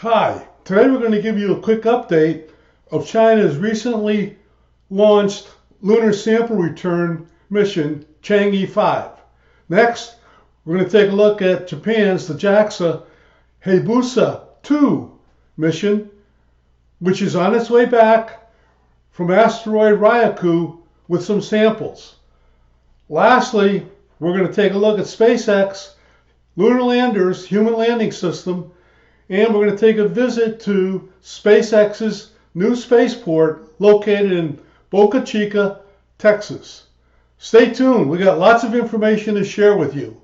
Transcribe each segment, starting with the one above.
Hi, today we're going to give you a quick update of China's recently launched lunar sample return mission, Chang'e 5. Next, we're going to take a look at Japan's the JAXA Hayabusa2 mission, which is on its way back from Asteroid Ryugu with some samples. Lastly, we're going to take a look at SpaceX Lunar Lander's Human Landing System, and we're going to take a visit to SpaceX's new spaceport located in Boca Chica, Texas. Stay tuned. We got lots of information to share with you.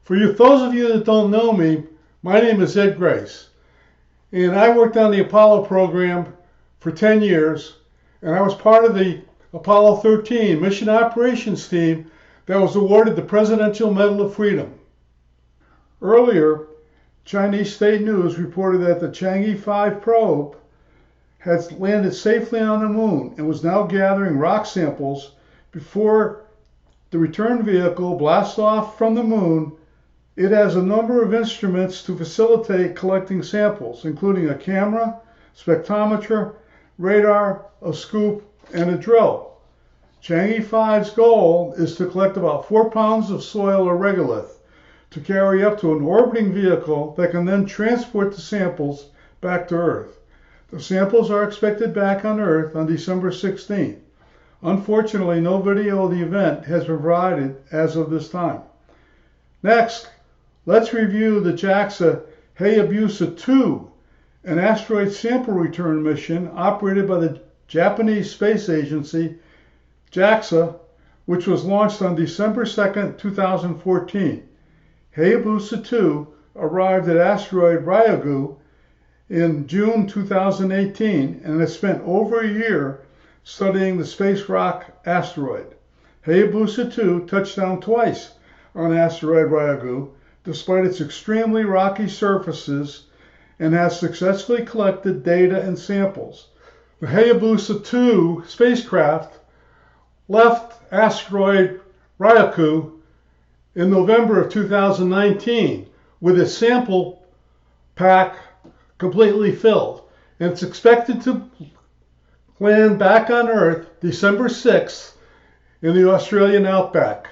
For those of you that don't know me, my name is Ed Grace, and I worked on the Apollo program for 10 years, and I was part of the Apollo 13 mission operations team that was awarded the Presidential Medal of Freedom. Earlier, Chinese state news reported that the Chang'e 5 probe had landed safely on the moon and was now gathering rock samples before the return vehicle blasts off from the moon. It has a number of instruments to facilitate collecting samples, including a camera, spectrometer, radar, a scoop, and a drill. Chang'e 5's goal is to collect about 4 pounds of soil or regolith to carry up to an orbiting vehicle that can then transport the samples back to Earth. The samples are expected back on Earth on December 16th. Unfortunately, no video of the event has been provided as of this time. Next, let's review the JAXA Hayabusa2, an asteroid sample return mission operated by the Japanese space agency, JAXA, which was launched on December 2nd, 2014. Hayabusa2 arrived at Asteroid Ryugu in June 2018 and has spent over a year studying the space rock asteroid. Hayabusa2 touched down twice on Asteroid Ryugu despite its extremely rocky surfaces and has successfully collected data and samples. The Hayabusa2 spacecraft left Asteroid Ryugu in November of 2019 with its sample pack completely filled, and it's expected to land back on Earth December 6th in the Australian outback.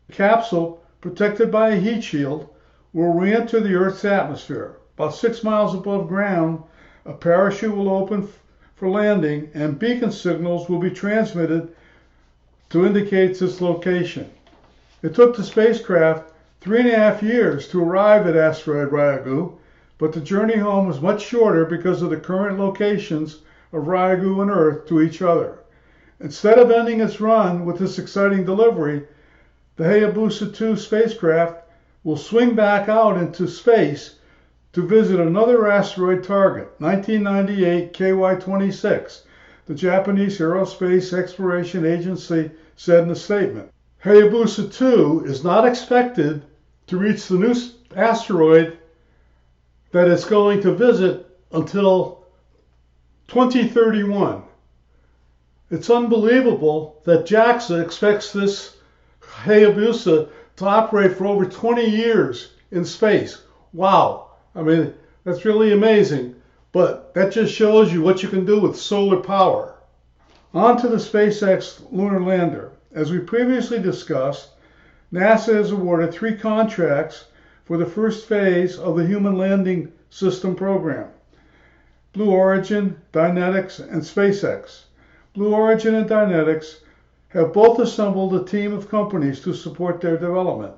The capsule, protected by a heat shield, will re-enter the Earth's atmosphere. About 6 miles above ground, a parachute will open for landing, and beacon signals will be transmitted to indicate its location. It took the spacecraft 3.5 years to arrive at Asteroid Ryugu, but the journey home was much shorter because of the current locations of Ryugu and Earth to each other. Instead of ending its run with this exciting delivery, the Hayabusa2 spacecraft will swing back out into space to visit another asteroid target, 1998 KY26, the Japanese Aerospace Exploration Agency said in a statement. Hayabusa2 is not expected to reach the new asteroid that it's going to visit until 2031. It's unbelievable that JAXA expects this Hayabusa to operate for over 20 years in space. Wow. I mean, that's really amazing, but that just shows you what you can do with solar power. On to the SpaceX Lunar Lander. As we previously discussed, NASA has awarded 3 contracts for the first phase of the Human Landing System program: Blue Origin, Dynetics, and SpaceX. Blue Origin and Dynetics have both assembled a team of companies to support their development.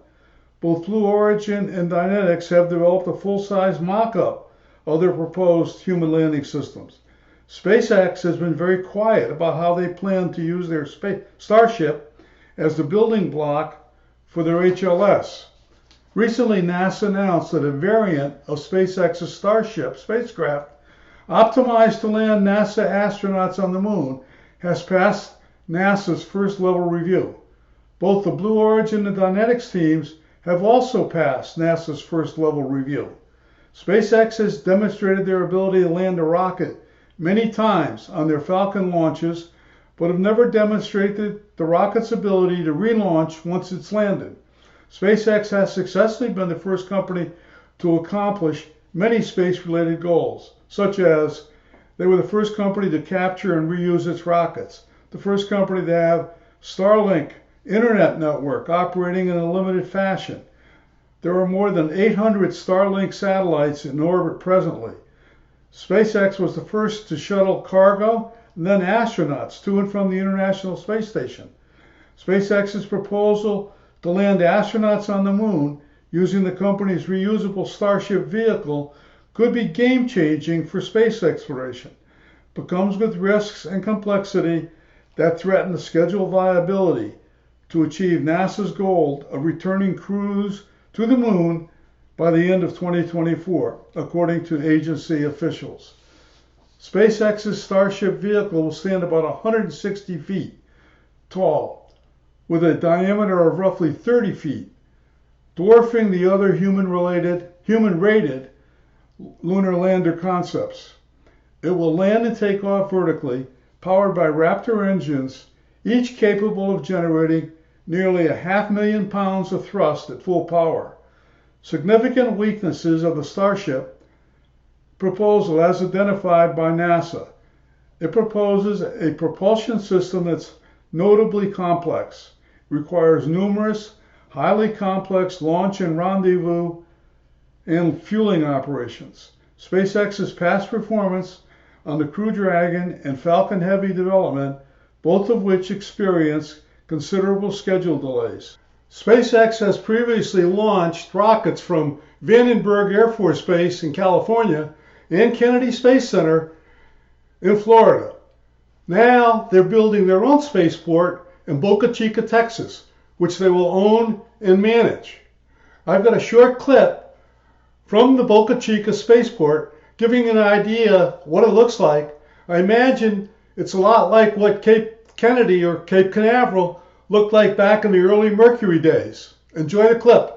Both Blue Origin and Dynetics have developed a full-size mock-up of their proposed human landing systems. SpaceX has been very quiet about how they plan to use their Starship as the building block for their HLS. Recently, NASA announced that a variant of SpaceX's Starship spacecraft, optimized to land NASA astronauts on the moon, has passed NASA's first-level review. Both the Blue Origin and Dynetics teams have also passed NASA's first-level review. SpaceX has demonstrated their ability to land a rocket many times on their Falcon launches, but have never demonstrated the rocket's ability to relaunch once it's landed. SpaceX has successfully been the first company to accomplish many space-related goals, such as they were the first company to capture and reuse its rockets, the first company to have Starlink internet network operating in a limited fashion. There are more than 800 Starlink satellites in orbit presently. SpaceX was the first to shuttle cargo and then astronauts to and from the International Space Station. SpaceX's proposal to land astronauts on the moon using the company's reusable Starship vehicle could be game-changing for space exploration, but comes with risks and complexity that threaten the schedule viability to achieve NASA's goal of returning crews to the moon by the end of 2024, according to agency officials. SpaceX's Starship vehicle will stand about 160 feet tall, with a diameter of roughly 30 feet, dwarfing the other human-rated lunar lander concepts. It will land and take off vertically, powered by Raptor engines, each capable of generating nearly 500,000 pounds of thrust at full power. Significant weaknesses of the Starship proposal as identified by NASA. It proposes a propulsion system that's notably complex, requires numerous highly complex launch and rendezvous and fueling operations. SpaceX's past performance on the Crew Dragon and Falcon Heavy development, both of which experienced considerable schedule delays. SpaceX has previously launched rockets from Vandenberg Air Force Base in California and Kennedy Space Center in Florida. Now they're building their own spaceport in Boca Chica, Texas, which they will own and manage. I've got a short clip from the Boca Chica Spaceport giving an idea what it looks like. I imagine it's a lot like what Cape Kennedy or Cape Canaveral looked like back in the early Mercury days. Enjoy the clip.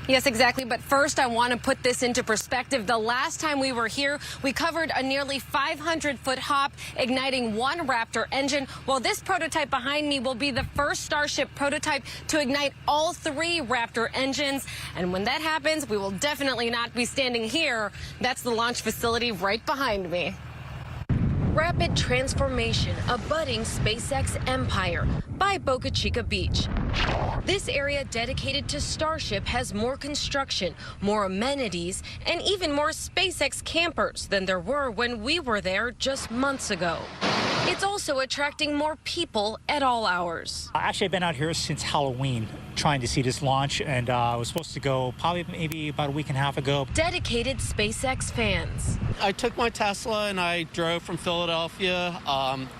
Yes, exactly. But first, I want to put this into perspective. The last time we were here, we covered a nearly 500-foot hop, igniting one Raptor engine. Well, this prototype behind me will be the first Starship prototype to ignite all three Raptor engines. And when that happens, we will definitely not be standing here. That's the launch facility right behind me. Rapid transformation, a budding SpaceX empire by Boca Chica Beach. This area dedicated to Starship has more construction, more amenities, and even more SpaceX campers than there were when we were there just months ago. It's also attracting more people at all hours. Actually, I've been out here since Halloween trying to see this launch, and I was supposed to go probably maybe about a week and a half ago. Dedicated SpaceX fans. I took my Tesla and I drove from Philadelphia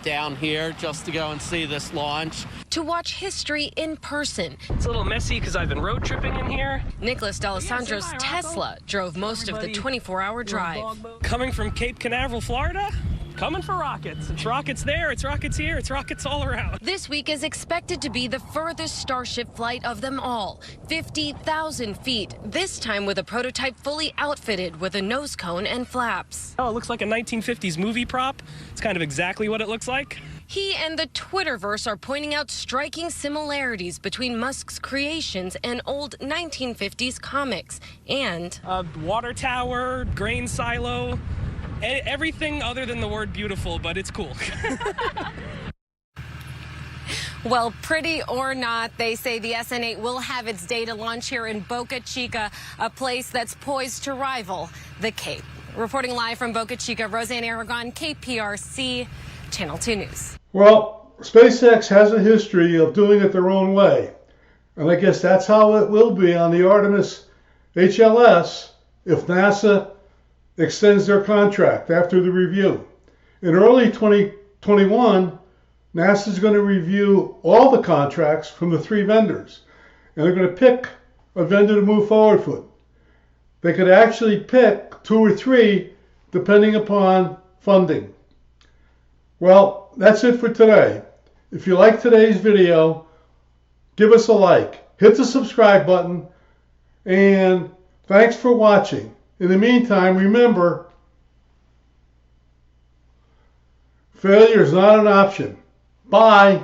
down here just to go and see this launch. To watch history in person. It's a little messy because I've been road tripping in here. Nicholas D'Alessandro's Tesla drove most of the 24-hour drive. Coming from Cape Canaveral, Florida, coming for rockets. It's rockets there, it's rockets here, it's rockets all around. This week is expected to be the furthest Starship flight of them all, 50,000 feet, this time with a prototype fully outfitted with a nose cone and flaps. Oh, it looks like a 1950s movie prop. It's kind of exactly what it looks like. He and the Twitterverse are pointing out striking similarities between Musk's creations and old 1950s comics, and water tower, grain silo, everything other than the word beautiful, but it's cool. Well, pretty or not, they say the SN8 will have its day to launch here in Boca Chica, a place that's poised to rival the Cape. Reporting live from Boca Chica, Roseanne Aragon, KPRC, Channel 2 News. Well, SpaceX has a history of doing it their own way. And I guess that's how it will be on the Artemis HLS if NASA extends their contract after the review. In early 2021, NASA is going to review all the contracts from the three vendors, and they're going to pick a vendor to move forward with. They could actually pick 2 or 3 depending upon funding. Well, that's it for today. If you like today's video, give us a like, hit the subscribe button, and thanks for watching. In the meantime, remember, failure is not an option. Bye.